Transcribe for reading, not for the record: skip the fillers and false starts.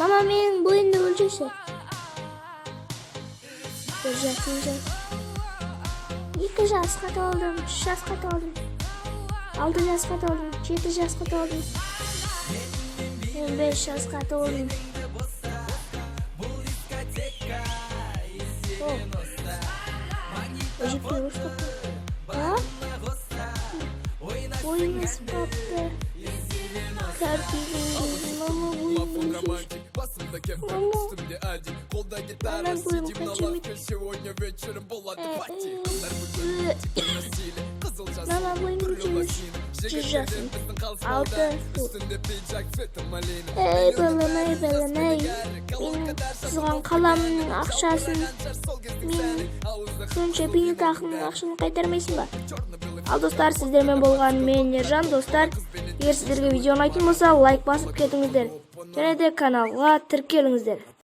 Mama menin boyunda ölecekse. Öleceksin. 2 жасқа толдым, 3 жасқа толдым, 6 жасқа толдым, 7 жасқа толдым, 5 жасқа толдым. Ojikti ұрыстықты. Ойыңыз қапты. Кәрпейдің мама ойыңыз Мама ойыңыз 10 жасым. 6 Бәлемей. Мен сызған қаламның ақшасын мен сонша бейнетақының ақшаны қайтармайсың ба? Ал достар, сіздермен болған мен Ержан. Достар, егер сіздерге видео ұнайтын болса, лайк басып кетіңіздер және де каналға тіркеліңіздер.